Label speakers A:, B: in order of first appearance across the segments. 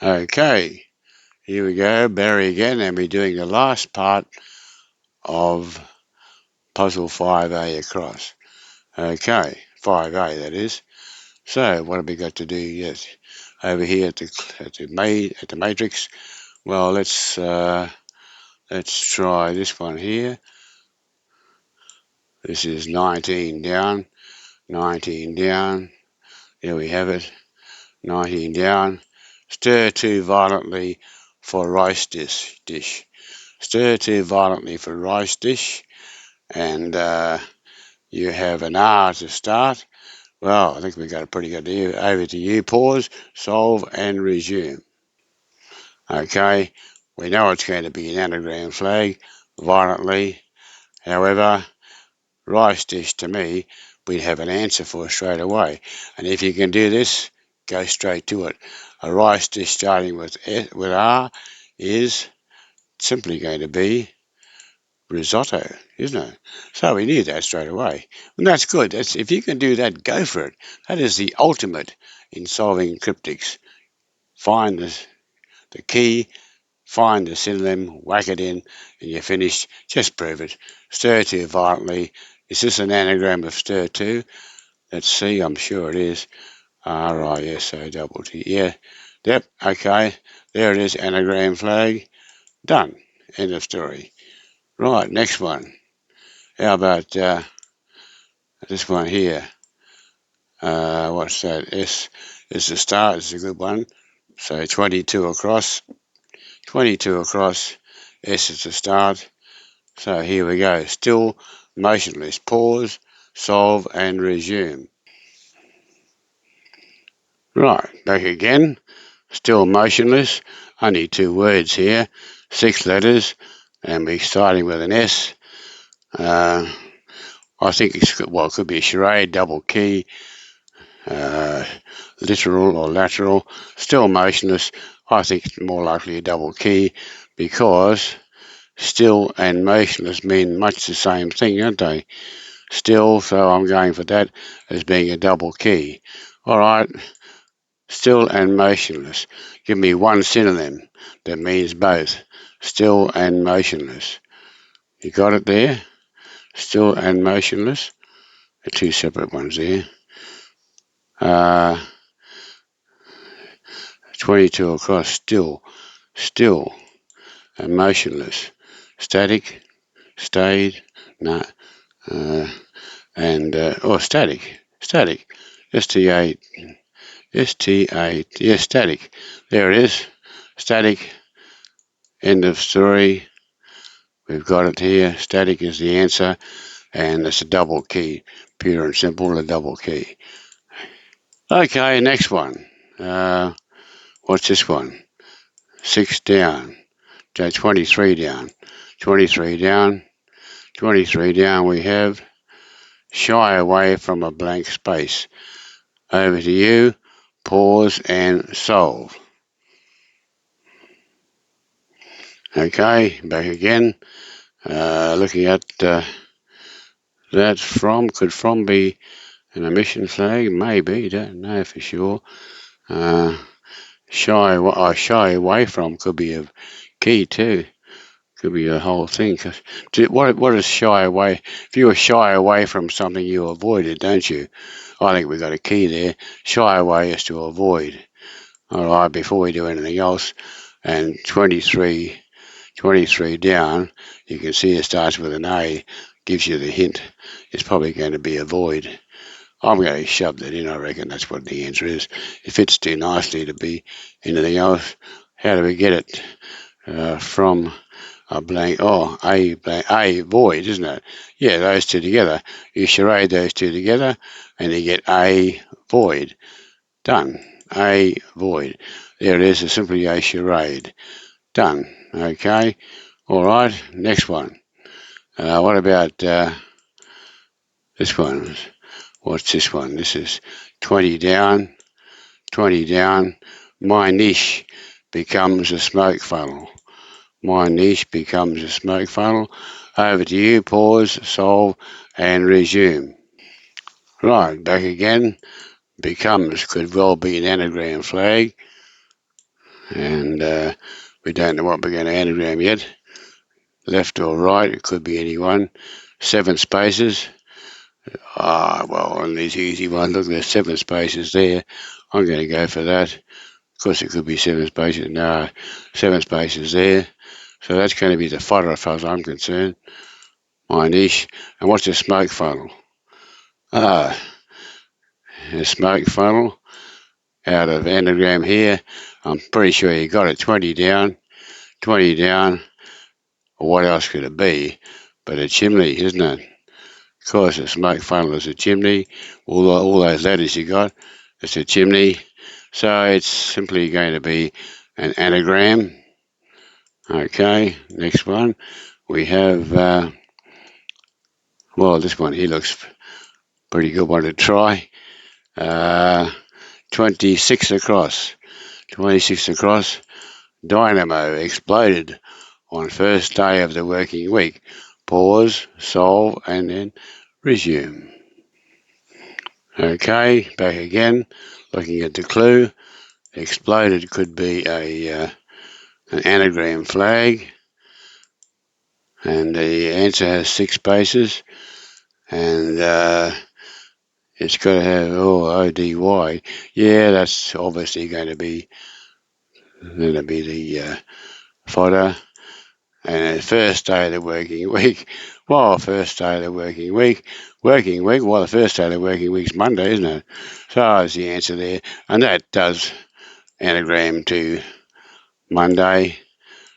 A: Okay, here we go, Barry again, and we're doing the last part of puzzle 5A across. Okay, 5A that is. So what have we got to do? Yes, over here at the matrix. Well, let's try this one here. This is 19 down, 19 down. There we have it. 19 down. Stir too violently for rice dish. Stir too violently for rice dish, and you have an R to start. Well, I think we got a pretty good idea. Over to you. Pause, solve, and resume. Okay, we know it's going to be an anagram flag, violently. However, rice dish to me, we'd have an answer for straight away. And if you can do this, go straight to it. A rice dish starting with R is simply going to be risotto, isn't it? So we knew that straight away. And that's good. If you can do that, go for it. That is the ultimate in solving cryptics. Find the key, find the synonym, whack it in, and you're finished. Just prove it. Stir too violently. Is this an anagram of stir too? Let's see. I'm sure it is. RISOT. Yeah. Yep. Okay. There it is. Anagram flag. Done. End of story. Right. Next one. How about this one here? What's that? S is the start. It's a good one. So 22 across. 22 across. S is the start. So here we go. Still motionless. Pause, solve, and resume. Right, back again. Still motionless. Only 2 words here. 6 letters, and we're starting with an S. I think it could be a charade, double key, literal or lateral. Still motionless. I think it's more likely a double key because still and motionless mean much the same thing, don't they? Still, so I'm going for that as being a double key. All right, still and motionless. Give me one synonym that means both, still and motionless. You got it there? Still and motionless. The 2 separate ones there. 22 across, still and motionless. Static, stayed, no, and static, STA, yeah, static. There it is, static. End of story. We've got it here. Static is the answer, and it's a double key, pure and simple, a double key. Okay, next one. What's this one? 6 down. So 23 down. 23 down. 23 down. We have shy away from a blank space. Over to you. Pause and solve. Okay, back again. Looking at that could from be an omission flag? Maybe, don't know for sure. Shy away from could be a key too. Could be a whole thing. What is shy away? If you were shy away from something, you avoid it, don't you? I think we've got a key there. Shy away is to avoid. All right, before we do anything else, and 23 down, you can see it starts with an A, gives you the hint. It's probably going to be avoid. I'm going to shove that in. I reckon that's what the answer is. It fits too nicely to be anything else. How do we get it from a blank? Oh, a void, isn't it? Yeah, those two together. You charade those two together, and you get a void. Done. A void. There it is. It's simply a charade. Done. Okay. All right. Next one. What about this one? What's this one? This is 20 down. 20 down. My niche becomes a smoke funnel. My niche becomes a smoke funnel. Over to you. Pause, solve, and resume. Right. Back again. Becomes could well be an anagram flag. and we don't know what we're going to anagram yet. Left or right, it could be any one. 7 spaces. Well, on these easy ones, look, there's 7 spaces there. I'm going to go for that. Of course, it could be 7 spaces. No, 7 spaces there. So that's going to be the fodder as far as I'm concerned. My niche. And what's a smoke funnel? A smoke funnel out of anagram here. I'm pretty sure you got it. 20 down. 20 down. What else could it be but a chimney, isn't it? Of course, a smoke funnel is a chimney. All those letters you got, it's a chimney. So it's simply going to be an anagram. Okay, next one. We have, well, this one here looks pretty good one to try. 26 across. 26 across. Dynamo exploded on first day of the working week. Pause, solve, and then resume. Okay, back again, looking at the clue. Exploded could be an anagram flag, and the answer has 6 spaces, and it's got to have ODY. Yeah, that's obviously going to be the fodder. And the first day of the working week. Well, first day of the working week. Well, the first day of the working week's Monday, isn't it? So that's the answer there. And that does anagram to Monday.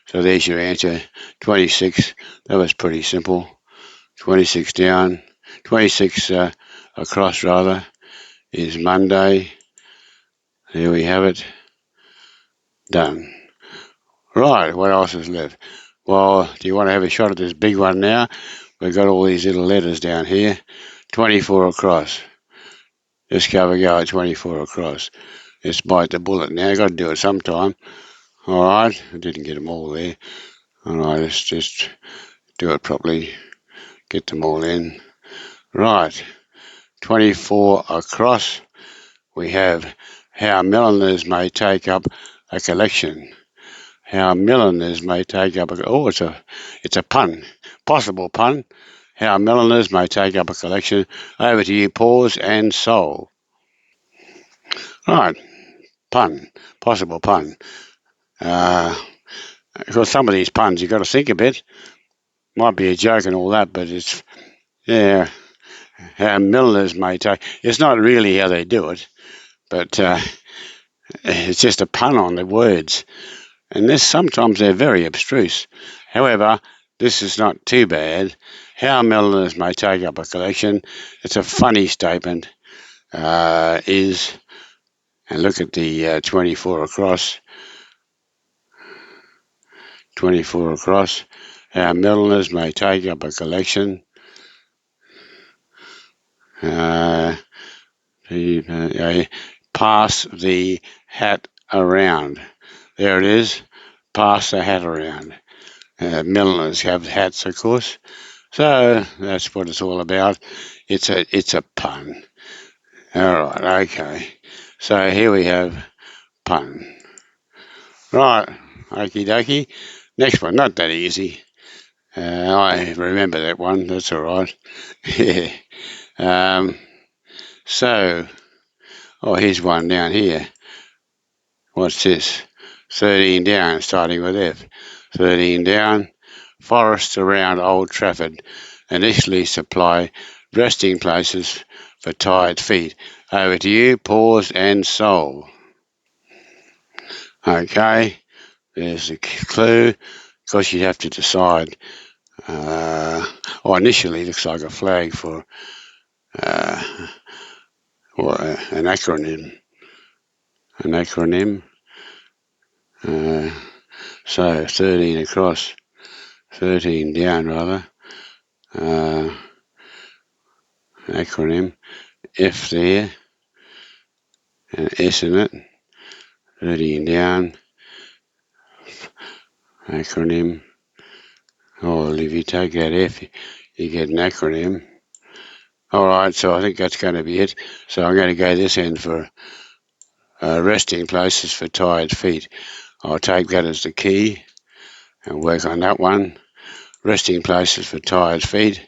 A: So there's your answer. 26. That was pretty simple. 26 down. 26 across, rather, is Monday. There we have it. Done. Right, what else is left? Well, do you want to have a shot at this big one now? We've got all these little letters down here. 24 across. Just have a go at 24 across. Let's bite the bullet now. Got to do it sometime. All right, I didn't get them all there. All right, let's just do it properly. Get them all in. Right, 24 across. We have how milliners may take up a collection. How milliners may take up it's a pun, possible pun. How milliners may take up a collection. Over to you, pause and solve. Right, pun, possible pun. Because some of these puns you've got to think a bit. Might be a joke and all that, but it's, yeah, how milliners may take. It's not really how they do it, but it's just a pun on the words. And sometimes they're very abstruse. However, this is not too bad. How milliners may take up a collection. It's a funny statement. And look at the 24 across. 24 across. How milliners may take up a collection. Pass the hat around. There it is. Pass the hat around. Milliners have hats, of course. So that's what it's all about. It's a pun. All right, okay. So here we have pun. Right, okie dokie. Next one, not that easy. I remember that one. That's all right. Yeah. So, here's one down here. What's this? 13 down, starting with F. 13 down. Forests around Old Trafford initially supply resting places for tired feet. Over to you, pause and solve. Okay, there's the clue. Of course, you'd have to decide. Initially, it looks like a flag for an acronym. An acronym. So 13 across, 13 down rather. Acronym. F there, and S in it. 13 down. Acronym. If you take that F, you get an acronym. All right, so I think that's going to be it. So I'm going to go this end for resting places for tired feet. I'll take that as the key and work on that one. Resting places for tired feet.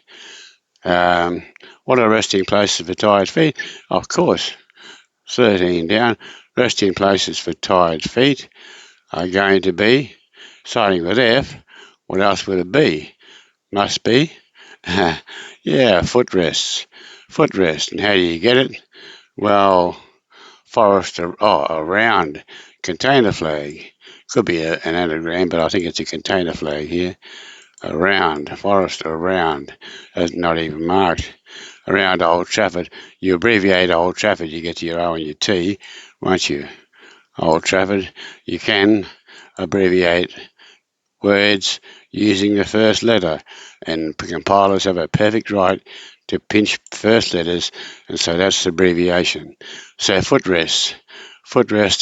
A: What are resting places for tired feet? Of course, 13 down. Resting places for tired feet are going to be, starting with F, what else would it be? Must be, yeah, footrests. Footrest. And how do you get it? Well, around. Container flag. Could be an anagram, but I think it's a container flag here. Around. Forest around. That's not even marked. Around Old Trafford. You abbreviate Old Trafford, you get your O and your T, won't you? Old Trafford. You can abbreviate words using the first letter, and compilers have a perfect right to pinch first letters, and so that's the abbreviation. So footrest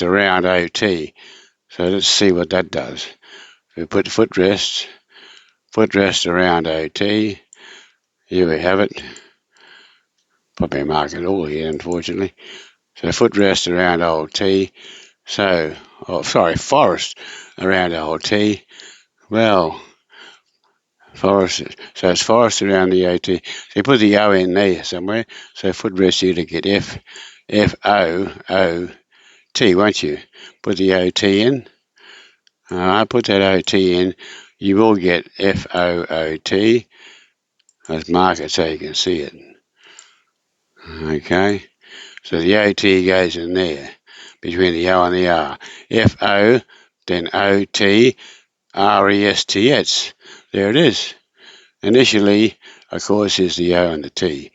A: around OT. So let's see what that does. We put footrest around OT. Here we have it. Probably mark it all here, unfortunately. So footrest around OT. So, forest around OT. Well, forest. So it's forest around the OT. So you put the O in there somewhere. So footrest you to get F-O-O-T, won't you? Put the O-T in. Put that O-T in. You will get F-O-O-T. Let's mark it so you can see it. Okay. So the O-T goes in there, between the O and the R. F-O, then O-T, R-E-S-T-S. There it is. Initially, of course, is the O and the T.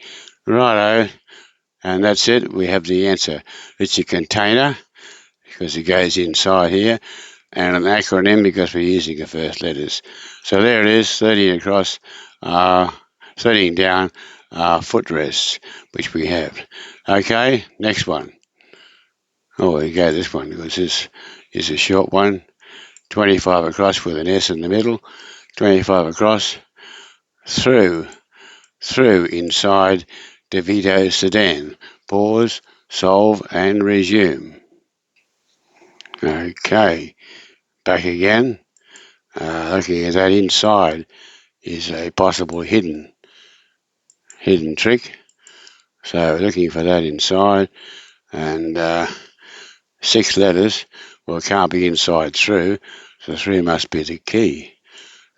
A: Righto, and that's it. We have the answer. It's a container, because it goes inside here, and an acronym because we're using the first letters. So there it is, 13 across, 13 down, footrests, which we have. Okay, next one. Oh, we go this one, because this is a short one. 25 across with an S in the middle. 25 across, through inside DeVito sedan. Pause, solve, and resume. Okay, back again. Looking at that inside is a possible hidden trick. So looking for that inside, and 6 letters. Well, it can't be inside through, so through must be the key.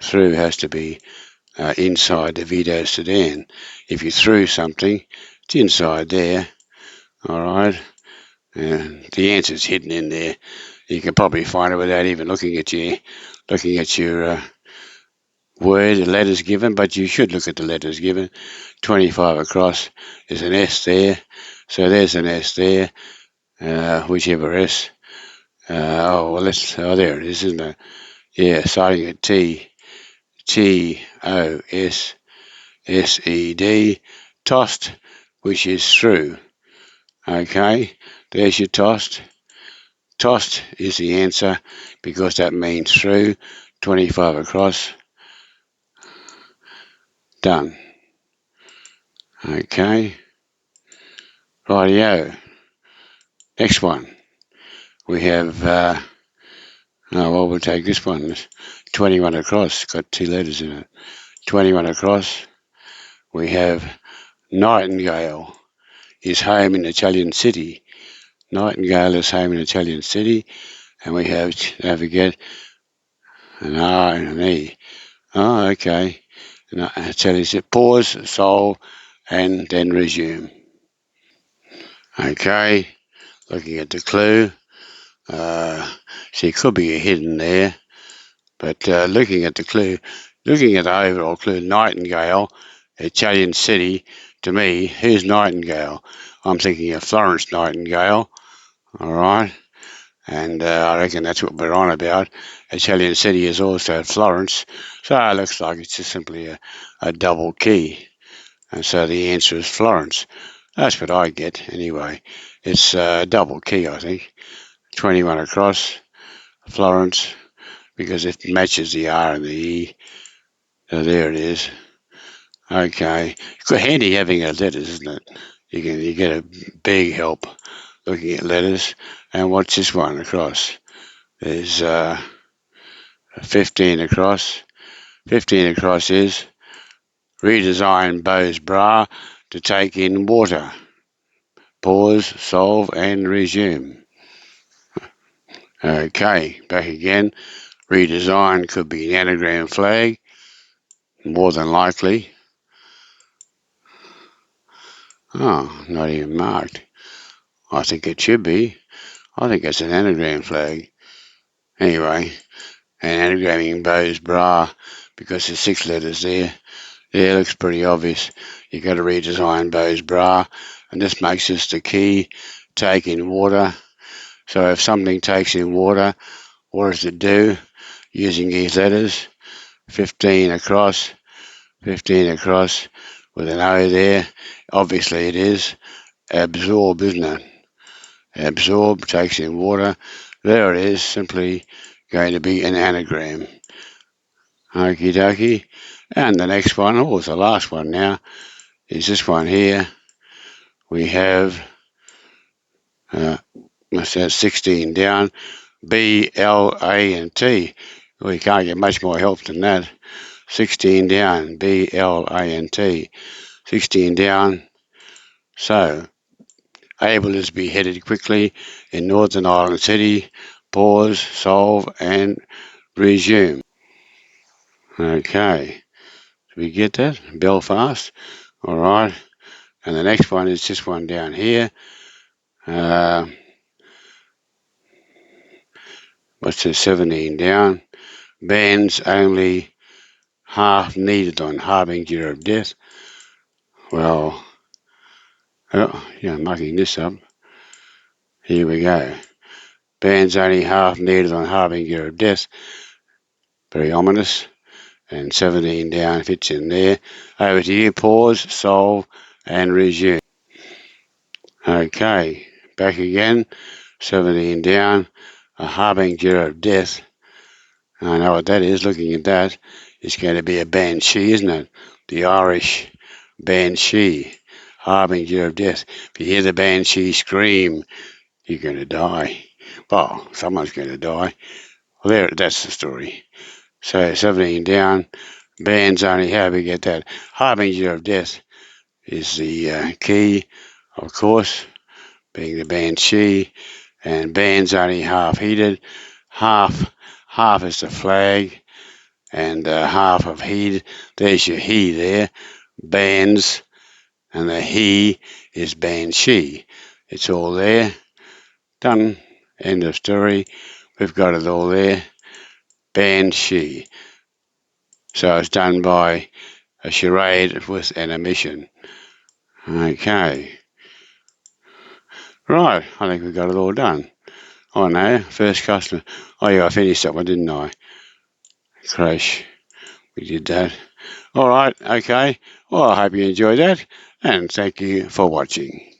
A: Through has to be inside the Vito sedan. If you threw something, it's inside there. All right, and the answer's hidden in there. You can probably find it without even looking at your word, the letters given, but you should look at the letters given. 25 across is an S there, so there's an S there, whichever S. There it is, isn't it? Yeah, starting at T, T-O-S-S-E-D, tossed, which is through. Okay, there's your tossed. Tossed is the answer because that means through. 25 across. Done. Okay. Rightio. Next one. We have, we'll take this one. It's 21 across. Got 2 letters in it. 21 across. We have Nightingale is home in Italian City. Nightingale is home in Italian City. And we have, don't forget, an R and an E. Oh, okay. And I tell you, pause, solve, and then resume. Okay. Looking at the clue. See, it could be a hidden there. But looking at the clue, looking at the overall clue, Nightingale, Italian City, to me, who's Nightingale? I'm thinking of Florence Nightingale, all right? And I reckon that's what we're on about. Italian City is also Florence, so it looks like it's just simply a double key. And so the answer is Florence. That's what I get, anyway. It's a double key, I think. 21 across, Florence, because it matches the R and the E. So there it is. Okay. It's handy having letters, isn't it? You get a big help looking at letters. And what's this one across? There's 15 across. 15 across is redesign Beau's bra to take in water. Pause, solve, and resume. Okay, back again. Redesign could be an anagram flag, more than likely. Oh, not even marked. I think it should be. I think it's an anagram flag. Anyway, and anagramming Beau's bra because there's 6 letters there. Yeah, it looks pretty obvious. You've got to redesign Beau's bra, and this makes us the key take in water. So if something takes in water, what does it do? Using these letters, 15 across, 15 across with an O there. Obviously it is absorb, isn't it? Absorb takes in water. There it is, simply going to be an anagram. Okie dokie. And the next one, oh, it's the last one now, is this one here. We have, what's that, 16 down, B, L, A, and T. We can't get much more help than that. 16 down, B, L, A, and T. 16 down. So, able is beheaded quickly in Northern Ireland City. Pause, solve, and resume. Okay. Did we get that? Belfast. All right. And the next one is this one down here. What's this? 17 down. Bands only half needed on harbinger of death. Well, oh, yeah, I'm mucking this up. Here we go. Bands only half needed on harbinger of death. Very ominous. And 17 down fits in there. Over to you. Pause, solve, and resume. Okay, back again. 17 down. A harbinger of death. I know what that is. Looking at that, it's going to be a banshee, isn't it? The Irish banshee, harbinger of death. If you hear the banshee scream, you're going to die. Well, someone's going to die. Well, there, that's the story. So 17 down. Bands only, how do we get that? Harbinger of death is the key, of course, being the banshee. And bands only half heated. Half is the flag. And half of he, there's your he there, bands, and the he is banshee. It's all there, done, end of story. We've got it all there, banshee. So it's done by a charade with an omission. Okay, right, I think we've got it all done. Oh no, first customer. Oh yeah, I finished that one, didn't I? Crash, we did that. All right, okay. Well, I hope you enjoyed that, and thank you for watching.